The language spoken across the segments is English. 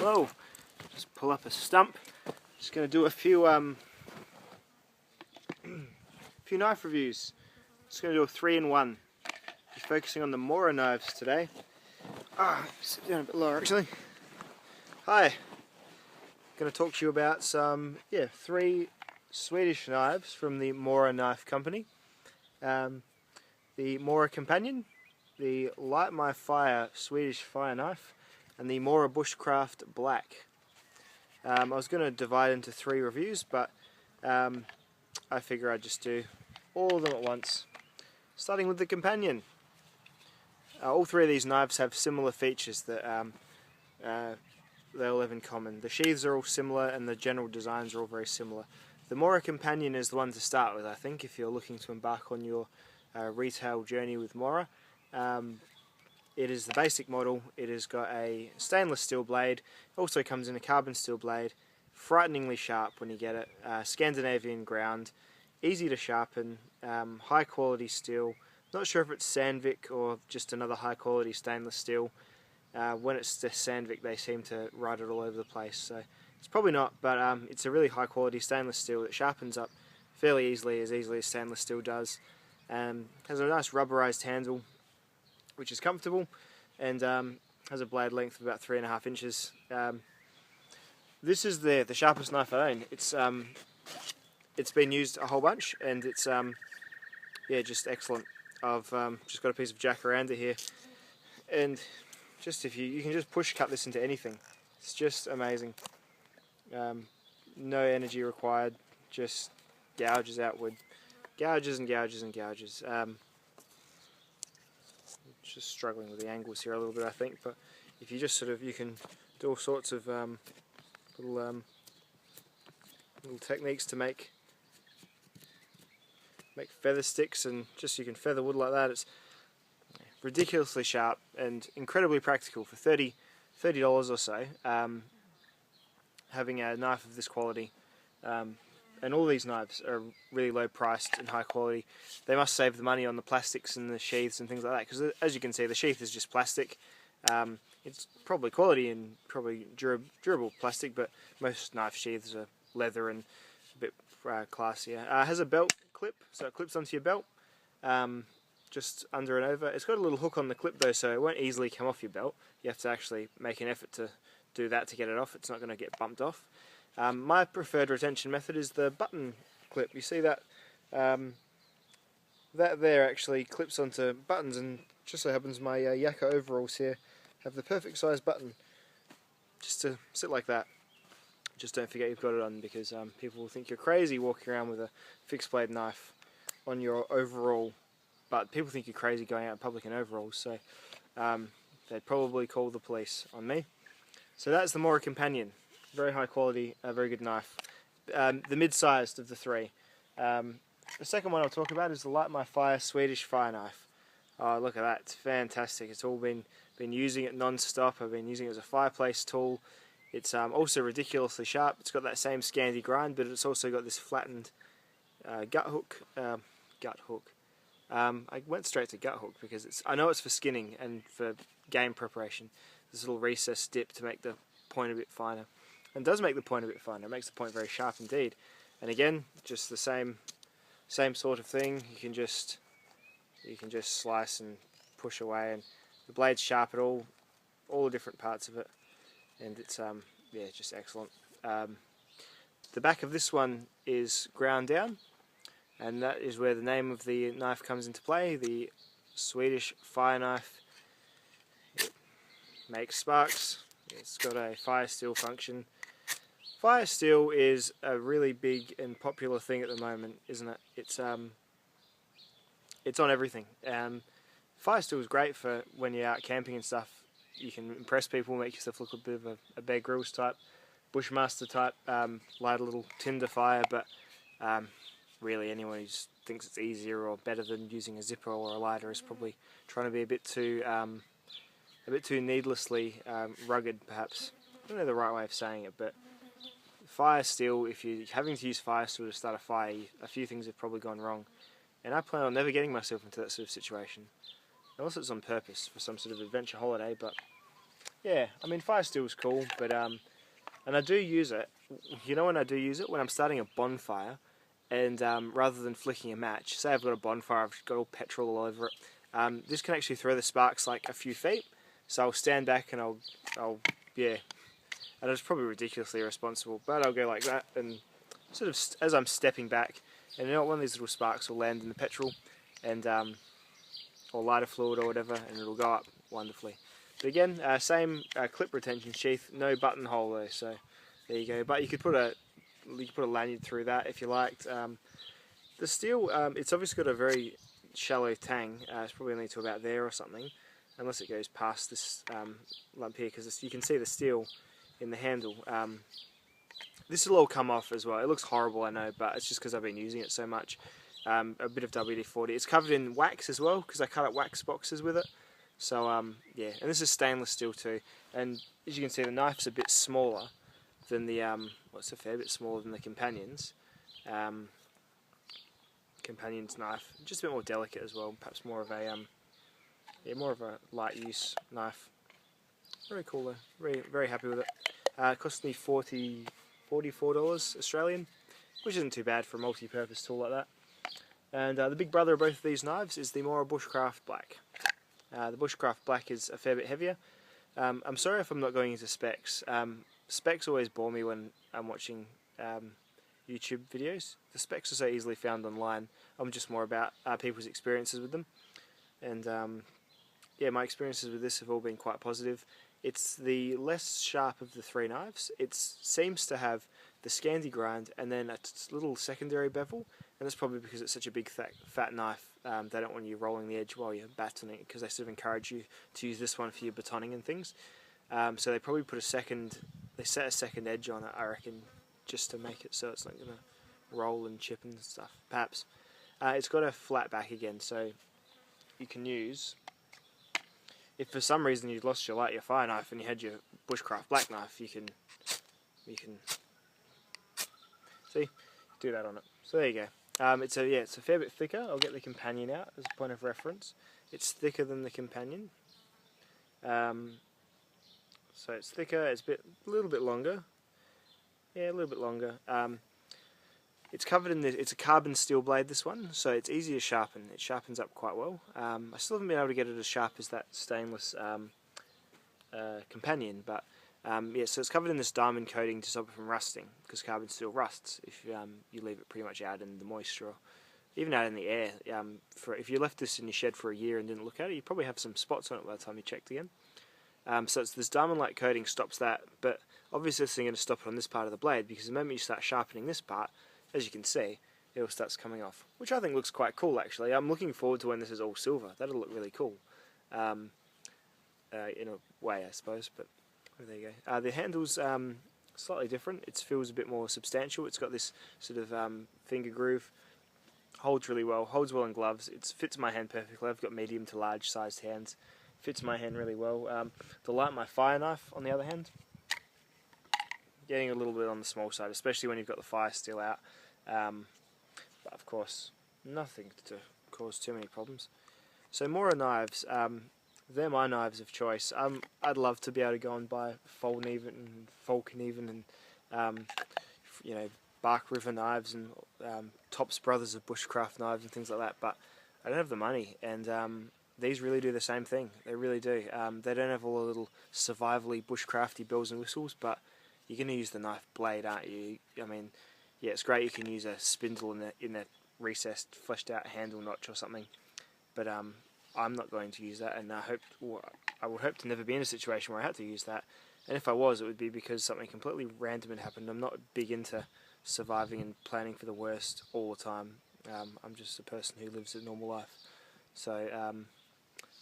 Whoa! Just pull up a stump. Just going to do a few knife reviews. Just going to do a 3-in-1. Just focusing on the Mora knives today. Sit down a bit lower actually. Hi. Going to talk to you about some 3 Swedish knives from the Mora knife company. The Mora Companion, the Light My Fire Swedish fire knife, and the Mora Bushcraft Black. I was going to divide into 3 reviews, but I figure I'd just do all of them at once. Starting with the Companion. All 3 of these knives have similar features that they all have in common. The sheaths are all similar and the general designs are all very similar. The Mora Companion is the one to start with, I think, if you're looking to embark on your retail journey with Mora. It is the basic model. It has got a stainless steel blade. It also comes in a carbon steel blade. Frighteningly sharp when you get it. Scandinavian ground. Easy to sharpen. High quality steel. Not sure if it's Sandvik or just another high quality stainless steel. When it's the Sandvik, they seem to write it all over the place. So it's probably not, but it's a really high quality stainless steel that sharpens up fairly easily as stainless steel does. Has a nice rubberized handle, which is comfortable, and has a blade length of about 3.5 inches. This is the sharpest knife I own. It's been used a whole bunch, and it's just excellent. I've just got a piece of jacaranda here, and just if you can just push cut this into anything. It's just amazing. No energy required, just gouges outward. Gouges and gouges and gouges. Just struggling with the angles here a little bit, I think, but if you just you can do all sorts of little techniques to make feather sticks, and just you can feather wood like that. It's ridiculously sharp and incredibly practical for $30 or so. Having a knife of this quality. And all these knives are really low priced and high quality. They must save the money on the plastics and the sheaths and things like that, because as you can see, the sheath is just plastic. It's probably quality and probably durable plastic, but most knife sheaths are leather and a bit classier. It has a belt clip, so it clips onto your belt, just under and over. It's got a little hook on the clip though, so it won't easily come off your belt. You have to actually make an effort to do that to get it off. It's not going to get bumped off. My preferred retention method is the button clip. You see that that there actually clips onto buttons, and just so happens my Yaka overalls here have the perfect size button just to sit like that. Just don't forget you've got it on, because people will think you're crazy walking around with a fixed blade knife on your overall, but people think you're crazy going out in public in overalls, so they'd probably call the police on me. So that's the Mora Companion. Very high quality, a very good knife. The mid-sized of the 3. The second one I'll talk about is the Light My Fire Swedish fire knife. Oh, look at that, it's fantastic. It's all been using it non-stop. I've been using it as a fireplace tool. It's also ridiculously sharp. It's got that same Scandi grind, but it's also got this flattened gut hook. I went straight to gut hook because I know it's for skinning and for game preparation. This little recessed dip to make the point a bit finer. And does make the point a bit finer. It makes the point very sharp indeed. And again, just the same sort of thing. You can just slice and push away, and the blade's sharp at all the different parts of it, and it's just excellent. The back of this one is ground down, and that is where the name of the knife comes into play. The Swedish fire knife. It makes sparks. It's got a fire steel function. Fire steel is a really big and popular thing at the moment, isn't it? It's on everything. Fire steel is great for when you're out camping and stuff. You can impress people, make yourself look a bit of a Bear Grylls type, Bushmaster type, light a little tinder fire, but really anyone who just thinks it's easier or better than using a zipper or a lighter is probably trying to be a bit too needlessly rugged, perhaps. I don't know the right way of saying it, but fire steel, if you're having to use fire steel to start a fire, a few things have probably gone wrong. And I plan on never getting myself into that sort of situation. Unless it's on purpose for some sort of adventure holiday, but yeah, I mean, fire steel is cool, but and I do use it. You know when I do use it? When I'm starting a bonfire, and rather than flicking a match, say I've got a bonfire, I've got all petrol all over it. This can actually throw the sparks like a few feet. So I'll stand back and yeah, and it's probably ridiculously irresponsible, but I'll go like that, and sort of as I'm stepping back, and you know, one of these little sparks will land in the petrol, and or lighter fluid or whatever, and it'll go up wonderfully. But again, same clip retention sheath, no buttonhole though. So there you go. But you could put a lanyard through that if you liked. The steel, it's obviously got a very shallow tang. It's probably only to about there or something, unless it goes past this lump here, because you can see the steel in the handle. This will all come off as well. It looks horrible, I know, but it's just because I've been using it so much. A bit of WD-40. It's covered in wax as well, because I cut up wax boxes with it. So yeah, and this is stainless steel too. And as you can see, the knife's a bit smaller than the well, it's a fair bit smaller than the Companion's. Companion's knife, just a bit more delicate as well. Perhaps more of a yeah, more of a light use knife. Very cool though. Very happy with it. It cost me $44 Australian, which isn't too bad for a multi-purpose tool like that. And the big brother of both of these knives is the Mora Bushcraft Black. The Bushcraft Black is a fair bit heavier. I'm sorry if I'm not going into specs. Specs always bore me when I'm watching YouTube videos. The specs are so easily found online. I'm just more about people's experiences with them. And yeah, my experiences with this have all been quite positive. It's the less sharp of the three knives. It seems to have the Scandi grind and then a little secondary bevel, and that's probably because it's such a big fat knife. They don't want you rolling the edge while you're batoning it, because they sort of encourage you to use this one for your batoning and things. So they probably put they set a second edge on it, I reckon, just to make it so it's not going to roll and chip and stuff, perhaps. It's got a flat back again, so you can use, if for some reason you'd lost your fire knife and you had your Bushcraft Black knife, you can see, do that on it. So there you go. It's a fair bit thicker. I'll get the Companion out as a point of reference. It's thicker than the Companion. So it's thicker. It's a little bit longer. Yeah, a little bit longer. It's covered in it's a carbon steel blade, this one, so it's easy to sharpen. It sharpens up quite well. I still haven't been able to get it as sharp as that stainless Companion, but yeah, so it's covered in this diamond coating to stop it from rusting, because carbon steel rusts if you leave it pretty much out in the moisture, or even out in the air. If you left this in your shed for a year and didn't look at it, you'd probably have some spots on it by the time you checked again. So it's this diamond-like coating stops that, but obviously this isn't going to stop it on this part of the blade, because the moment you start sharpening this part, as you can see, it all starts coming off, which I think looks quite cool actually. I'm looking forward to when this is all silver. That'll look really cool, in a way, I suppose, but there you go. The handle's slightly different. It feels a bit more substantial. It's got this sort of finger groove. Holds really well. Holds well in gloves. It fits my hand perfectly. I've got medium to large sized hands. Fits my hand really well. The light my fire knife, on the other hand, getting a little bit on the small side, especially when you've got the fire still out. But of course, nothing to cause too many problems. So Mora knives, they're my knives of choice. I'd love to be able to go and buy Falcon and you know, Bark River knives and Tops Brothers of Bushcraft knives and things like that, but I don't have the money, and these really do the same thing. They really do. They don't have all the little survivally bushcrafty bells and whistles, but you're going to use the knife blade, aren't you? I mean, yeah, it's great. You can use a spindle in a recessed, fleshed out handle notch or something, but I'm not going to use that, and I would hope to never be in a situation where I had to use that. And if I was, it would be because something completely random had happened. I'm not big into surviving and planning for the worst all the time. I'm just a person who lives a normal life. So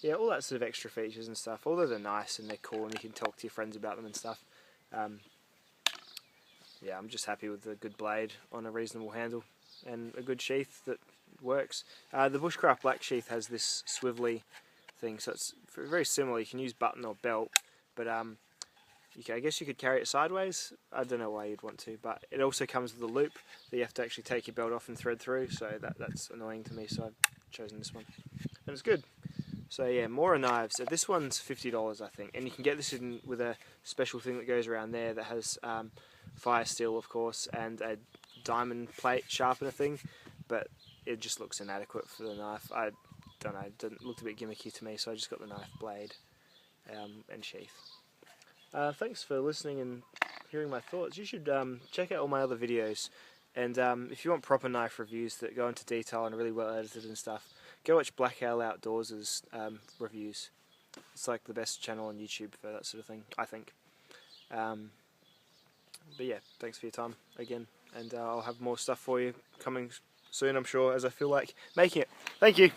yeah, all that sort of extra features and stuff, although they're nice and they're cool and you can talk to your friends about them and stuff. Yeah, I'm just happy with a good blade on a reasonable handle and a good sheath that works. The Bushcraft Black sheath has this swivelly thing, so it's very similar. You can use button or belt, but I guess you could carry it sideways. I don't know why you'd want to, but it also comes with a loop that you have to actually take your belt off and thread through, so that's annoying to me, so I've chosen this one. And it's good. So yeah, Mora knives. So this one's $50, I think, and you can get this in with a special thing that goes around there that has fire steel, of course, and a diamond plate sharpener thing. But it just looks inadequate for the knife. I don't know. It looked a bit gimmicky to me, so I just got the knife blade and sheath. Thanks for listening and hearing my thoughts. You should check out all my other videos, and if you want proper knife reviews that go into detail and are really well edited and stuff, go watch Black Owl Outdoors' reviews. It's like the best channel on YouTube for that sort of thing, I think. But yeah, thanks for your time again, and I'll have more stuff for you coming soon, I'm sure, as I feel like making it. Thank you!